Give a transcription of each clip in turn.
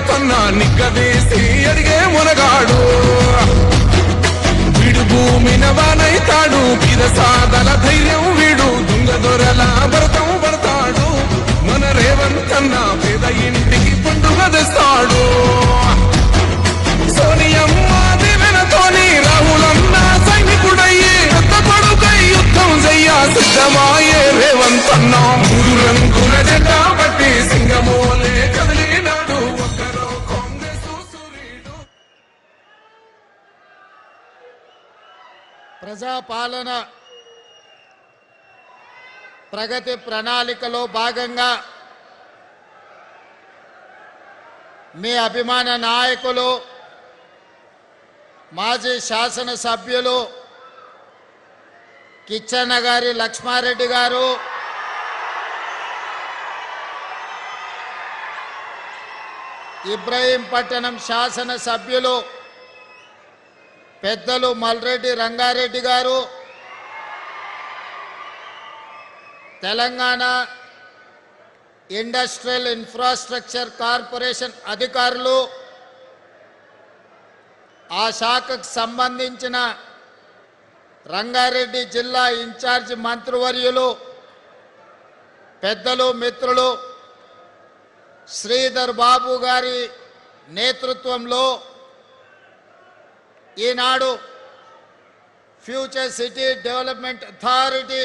రేవంతన్నా నిగ్గదీసి అడిగే మునగాడు వీడు భూమిన వానైతాడు కిరసాదల ధైర్యం వీడు దొంగ దొరల భరతం పడతాడు మన రేవంతన్నా పేద ఇంటికి పండుగ తెస్తాడు సోనియమ్మ దివెనతోని రాహులన్న సైనికుడయ్యే పెద్ద కొడుకై యుద్ధం చెయ్య సిద్ధమాయే రేవంతన్నా మూడు రంగుల జెండా పట్టి సింగమోలే కదిలినాడు ఒక్కరో కాంగ్రెస్ సూర్యుడు. ప్రజాపాలన ప్రగతి ప్రణాళికలో భాగంగా మీ అభిమాన నాయకులు మాజీ శాసనసభ్యులు కిచ్చన్నగారి లక్ష్మారెడ్డి గారు, ఇబ్రహీంపట్నం శాసనసభ్యులు పెద్దలు మల్రెడ్డి రంగారెడ్డి గారు, తెలంగాణ ఇండస్ట్రియల్ ఇన్ఫ్రాస్ట్రక్చర్ కార్పొరేషన్ అధికారులు, ఆ శాఖకు సంబంధించిన రంగారెడ్డి జిల్లా ఇన్ఛార్జి మంత్రివర్యులు పెద్దలు మిత్రులు శ్రీధర్ బాబు గారి నేతృత్వంలో ఈనాడు ఫ్యూచర్ సిటీ డెవలప్మెంట్ అథారిటీ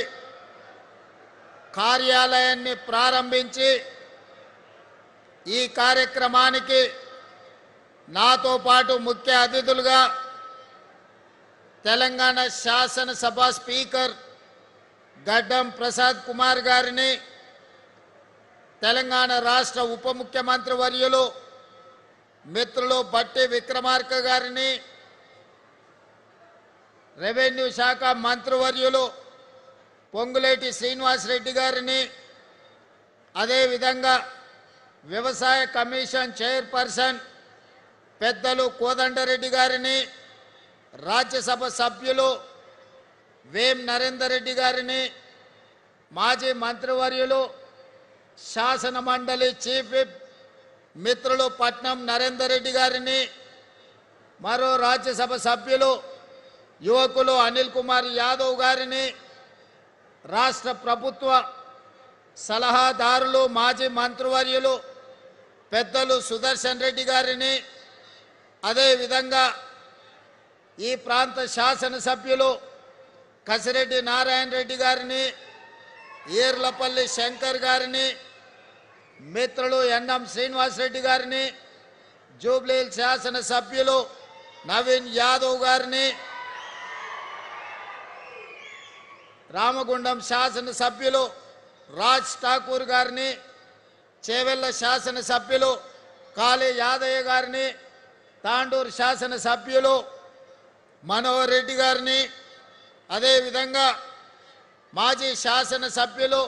కార్యాలయాన్ని ప్రారంభించి ఈ కార్యక్రమానికి నాతో పాటు ముఖ్య అతిథులుగా తెలంగాణ శాసనసభ స్పీకర్ గడ్డం ప్రసాద్ కుమార్ గారిని, తెలంగాణ రాష్ట్ర ఉప ముఖ్యమంత్రి వర్యులు మిత్రులు బట్టి విక్రమార్క గారిని, రెవెన్యూ శాఖ మంత్రివర్యులు పొంగులేటి శ్రీనివాసరెడ్డి గారిని, అదేవిధంగా వ్యవసాయ కమిషన్ చైర్పర్సన్ పెద్దలు కోదండరెడ్డి గారిని, రాజ్యసభ సభ్యులు వేం నరేందర్ రెడ్డి గారిని, మాజీ మంత్రివర్యులు శాసన మండలి చీఫ్ విప్ మిత్రులు పట్నం నరేందర్ రెడ్డి గారిని, మరో రాజ్యసభ సభ్యులు యువకులు అనిల్ కుమార్ యాదవ్ గారిని, రాష్ట్ర ప్రభుత్వ సలహాదారులు మాజీ మంత్రివర్యులు పెద్దలు సుదర్శన్ రెడ్డి గారిని, అదేవిధంగా ఈ ప్రాంత శాసనసభ్యులు కసిరెడ్డి నారాయణ రెడ్డి గారిని, ఈర్లపల్లి శంకర్ గారిని, మిత్రులు ఎన్ఎం శ్రీనివాసరెడ్డి గారిని, జూబ్లీహిల్స్ శాసనసభ్యులు నవీన్ యాదవ్ గారిని, రామగుండం శాసనసభ్యులు రాజ్ ఠాకూర్ గారిని, చేవెళ్ల శాసనసభ్యులు కాళీ యాదయ్య గారిని, తాండూరు శాసనసభ్యులు మనోహర్ రెడ్డి గారిని, అదేవిధంగా మాజీ శాసనసభ్యులు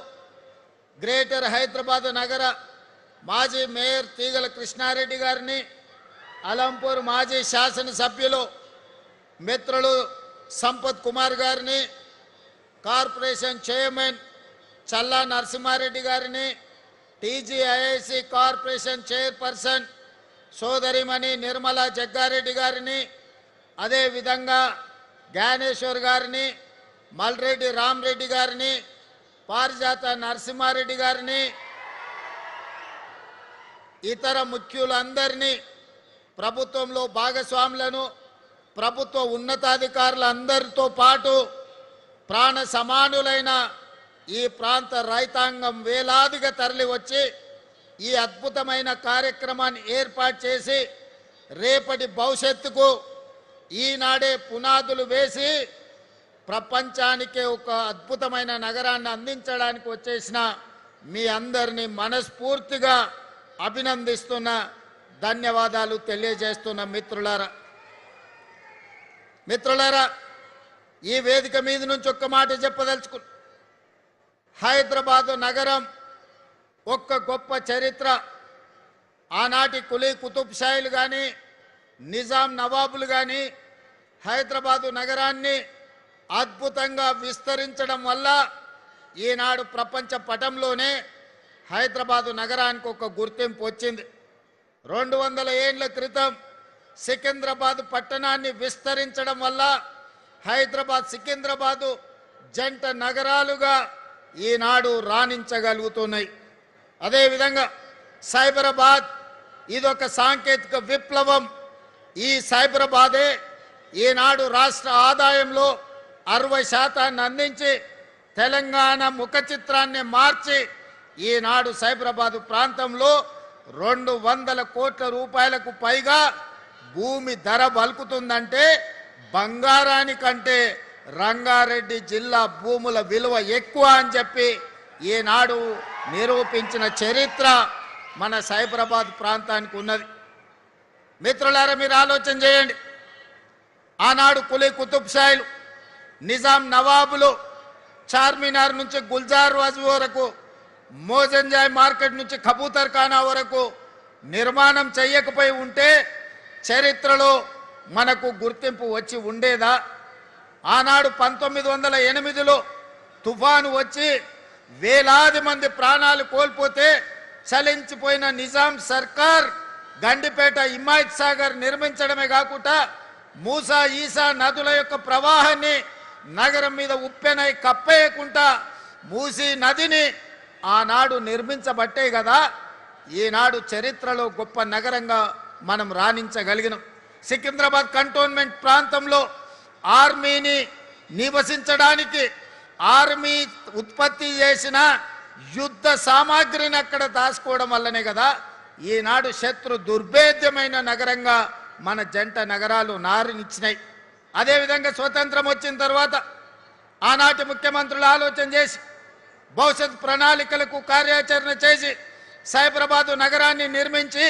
గ్రేటర్ హైదరాబాద్ నగర మాజీ మేయర్ తీగల కృష్ణారెడ్డి గారిని, అలంపూర్ మాజీ శాసనసభ్యులు మిత్రులు సంపత్ కుమార్ గారిని, కార్పొరేషన్ చైర్మన్ చల్లా నరసింహారెడ్డి గారిని, టీజీఐఐసి కార్పొరేషన్ చైర్పర్సన్ సోదరిమణి నిర్మలా జగ్గారెడ్డి గారిని, అదేవిధంగా జ్ఞానేశ్వర్ గారిని, మల్రెడ్డి రామరెడ్డి గారిని, పారిజాత నరసింహారెడ్డి గారిని, ఇతర ముఖ్యులందరినీ, ప్రభుత్వంలో భాగస్వాములను, ప్రభుత్వ ఉన్నతాధికారులందరితో పాటు ప్రాణ సమానులైన ఈ ప్రాంత రైతాంగం వేలాదిగా తరలి వచ్చి ఈ అద్భుతమైన కార్యక్రమాన్ని ఏర్పాటు చేసి రేపటి భవిష్యత్తుకు ఈనాడే పునాదులు వేసి ప్రపంచానికే ఒక అద్భుతమైన నగరాన్ని అందించడానికి వచ్చేసిన మీ అందరినీ మనస్ఫూర్తిగా అభినందిస్తున్న, ధన్యవాదాలు తెలియజేస్తున్న మిత్రులారా, ఈ వేదిక మీద నుంచి ఒక్క మాట చెప్పదలుచుకున్నా. హైదరాబాదు నగరం ఒక్క గొప్ప చరిత్ర. ఆనాటి కులీ కుతుబ్ షాయిలు కానీ, నిజాం నవాబులు కానీ హైదరాబాదు నగరాన్ని అద్భుతంగా విస్తరించడం వల్ల ఈనాడు ప్రపంచ పటంలోనే హైదరాబాదు నగరానికి ఒక గుర్తింపు వచ్చింది. 200 ఏళ్ల క్రితం సికింద్రాబాద్ పట్టణాన్ని విస్తరించడం వల్ల హైదరాబాద్ సికింద్రాబాదు జంట నగరాలుగా ఈనాడు రాణించగలుగుతున్నాయి. అదేవిధంగా సైబరాబాద్ ఇదొక సాంకేతిక విప్లవం. ఈ సైబరాబాదే ఈనాడు రాష్ట్ర ఆదాయంలో 60% అందించి తెలంగాణ ముఖ చిత్రాన్ని మార్చి ఈనాడు సైబరాబాదు ప్రాంతంలో 200 కోట్ల రూపాయలకు పైగా భూమి ధర బలుకుతుందంటే బంగారానికంటే రంగారెడ్డి జిల్లా భూముల విలువ ఎక్కువ అని చెప్పి ఈనాడు నిరూపించిన చరిత్ర మన సైబరాబాద్ ప్రాంతానికి ఉన్నది. మిత్రులారా, మీరు ఆలోచన చేయండి. ఆనాడు కులీ కుతుబ్ షాయిలు, నిజాం నవాబులు చార్మినార్ నుంచి గుల్జార్ వాజ్ వరకు, మోజంజాయ్ మార్కెట్ నుంచి కబూతర్ ఖానా వరకు నిర్మాణం చేయకపోయి ఉంటే చరిత్రలో మనకు గుర్తింపు వచ్చి ఉండేదా? ఆనాడు 1908లో తుఫాను వచ్చి వేలాది మంది ప్రాణాలు కోల్పోతే చలించిపోయిన నిజాం సర్కార్ గండిపేట హిమాయత్ సాగర్ నిర్మించడమే కాకుండా మూసా ఈసా నదుల యొక్క ప్రవాహాన్ని నగరం మీద ఉప్పెనై కప్పేయకుండా మూసీ నదిని ఆనాడు నిర్మించబట్టే కదా ఈనాడు చరిత్రలో గొప్ప నగరంగా మనం రాణించగలిగినాం. సికింద్రాబాద్ కంటోన్మెంట్ ప్రాంతంలో ఆర్మీని నివసించడానికి ఆర్మీ ఉత్పత్తి చేసిన యుద్ధ సామాగ్రిని అక్కడ దాచుకోవడం వల్లనే కదా ఈనాడు శత్రు దుర్భేద్యమైన నగరంగా మన జంట నగరాలు నారునిచ్చినాయి. అదేవిధంగా స్వతంత్రం వచ్చిన తర్వాత ఆనాటి ముఖ్యమంత్రులు ఆలోచన చేసి భవిష్యత్ ప్రణాళికలకు కార్యాచరణ చేసి సైబరాబాదు నగరాన్ని నిర్మించి